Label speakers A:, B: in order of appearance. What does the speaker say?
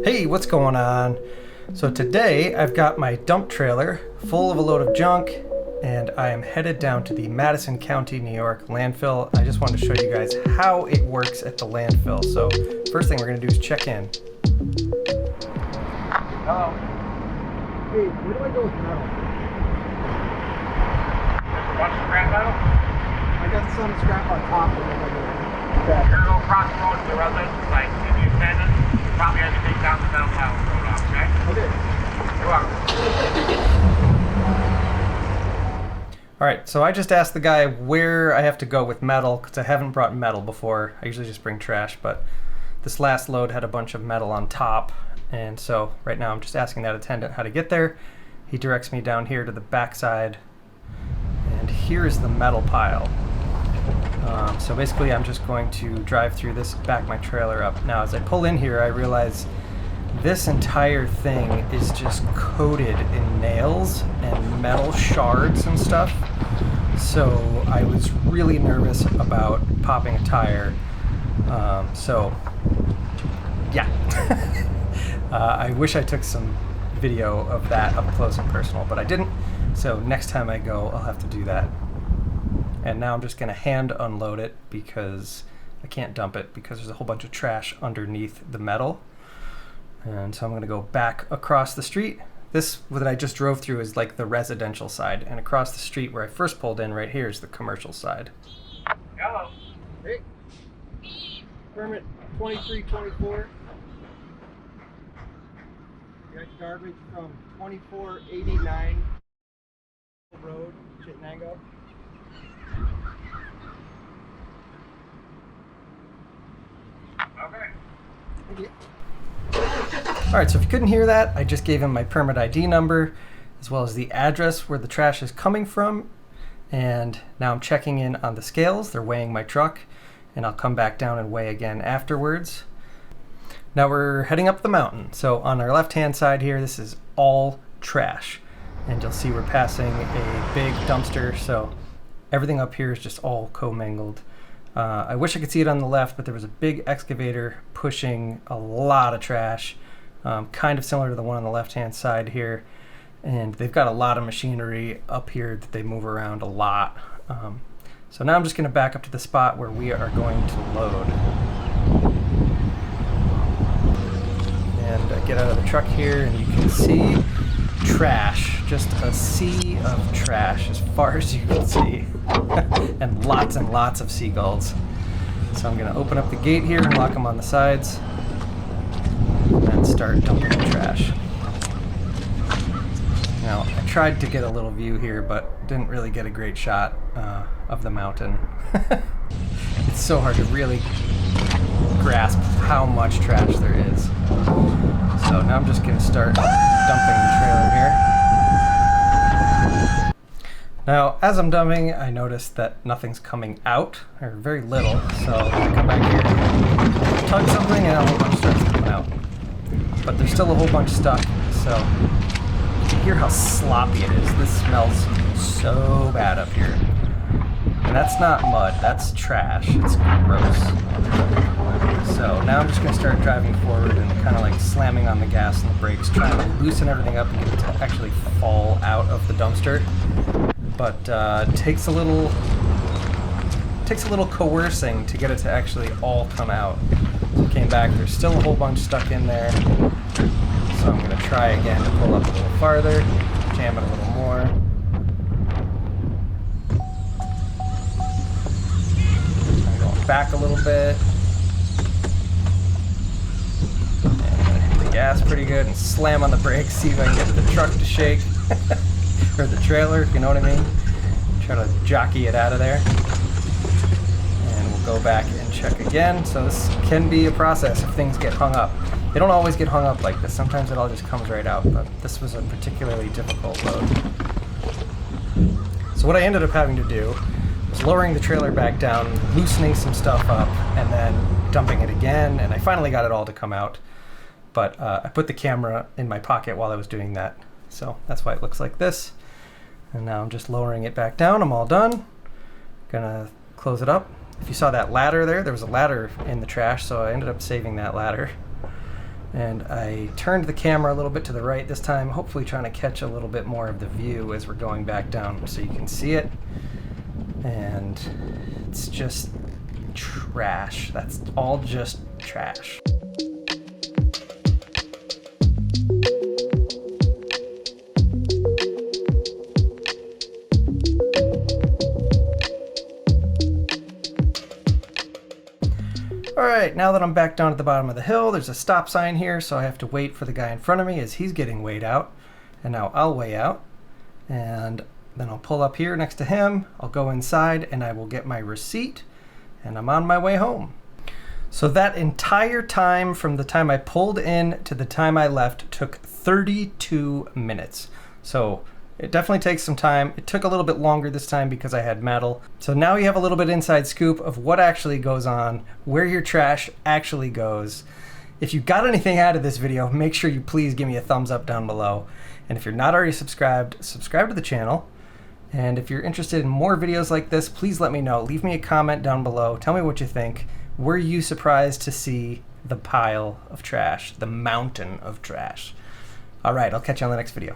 A: Hey, what's going on? So today I've got my dump trailer full of a load of junk and I am headed down to the Masison County, New York landfill. I just wanted to show you guys how it works at the landfill. So first thing we're gonna do is check in.
B: Hello.
A: Hey, where do I go with metal?
B: Just a bunch of scrap metal?
A: I got some scrap on top of it.
B: You're gonna go across the road to the residence, like if you stand it, you probably have to take down the metal pile and throw it off, okay?
A: Okay.
B: You're welcome.
A: Alright, so I just asked the guy where I have to go with metal, because I haven't brought metal before. I usually just bring trash, but this last load had a bunch of metal on top, and so right now I'm just asking that attendant how to get there. He directs me down here to the backside, and here's the metal pile. So basically I'm just going to drive through this, back my trailer up. Now as I pull in here, I realize this entire thing is just coated in nails and metal shards and stuff. So I was really nervous about popping a tire. So yeah, I wish I took some video of that up close and personal, but I didn't. So next time I go, I'll have to do that. And now I'm just gonna hand unload it because I can't dump it because there's a whole bunch of trash underneath the metal. And so I'm gonna go back across the street. This that I just drove through is like the residential side, and across the street where I first pulled in right here is the commercial side.
B: Hello.
A: Hey, permit 2324. You got garbage from 2489 Road, Chittenango.
B: Okay.
A: Thank you. Alright, so if you couldn't hear that, I just gave him my permit ID number as well as the address where the trash is coming from, and now I'm checking in on the scales. They're weighing my truck, and I'll come back down and weigh again afterwards. Now we're heading up the mountain. So on our left hand side here, this is all trash, and you'll see we're passing a big dumpster, so everything up here is just all commingled. I wish I could see it on the left, but there was a big excavator pushing a lot of trash, kind of similar to the one on the left-hand side here. And they've got a lot of machinery up here that they move around a lot. So now I'm just going to back up to the spot where we are going to load. And I get out of the truck here, and you can see trash, just a sea of trash as far as you can see. And lots of seagulls. So I'm going to open up the gate here and lock them on the sides and then start dumping the trash. Now I tried to get a little view here but didn't really get a great shot of the mountain. It's so hard to really grasp how much trash there is. So now I'm just going to start dumping the trailer here. Now, as I'm dumping, I noticed that nothing's coming out, or very little, so I come back here, tug something, and a whole bunch starts coming out. But there's still a whole bunch stuck, so you can hear how sloppy it is. This smells so bad up here. And that's not mud, that's trash. It's gross. So now I'm just going to start driving forward and kind of like slamming on the gas and the brakes, trying to loosen everything up and get it to actually fall out of the dumpster. But it takes a little coercing to get it to actually all come out. So I came back, there's still a whole bunch stuck in there. So I'm going to try again to pull up a little farther, jam it a little more. I'm going back a little bit. And hit the gas pretty good and slam on the brakes, see if I can get the truck to shake. Or the trailer, if you know what I mean. Try to jockey it out of there. And we'll go back and check again. So this can be a process if things get hung up. They don't always get hung up like this. Sometimes it all just comes right out, but this was a particularly difficult load. So what I ended up having to do was lowering the trailer back down, loosening some stuff up, and then dumping it again, and I finally got it all to come out. But I put the camera in my pocket while I was doing that. So that's why it looks like this. And now I'm just lowering it back down. I'm all done. Gonna close it up. If you saw that ladder there was a ladder in the trash, so I ended up saving that ladder. And I turned the camera a little bit to the right this time, hopefully trying to catch a little bit more of the view as we're going back down so you can see it. And it's just trash. That's all just trash. Alright, now that I'm back down at the bottom of the hill, there's a stop sign here, so I have to wait for the guy in front of me as he's getting weighed out. And now I'll weigh out, and then I'll pull up here next to him, I'll go inside, and I will get my receipt, and I'm on my way home. So that entire time from the time I pulled in to the time I left took 32 minutes. So it definitely takes some time. It took a little bit longer this time because I had metal. So now you have a little bit inside scoop of what actually goes on, where your trash actually goes. If you got anything out of this video, make sure you please give me a thumbs up down below. And if you're not already subscribed, subscribe to the channel. And if you're interested in more videos like this, please let me know. Leave me a comment down below. Tell me what you think. Were you surprised to see the pile of trash, the mountain of trash? All right, I'll catch you on the next video.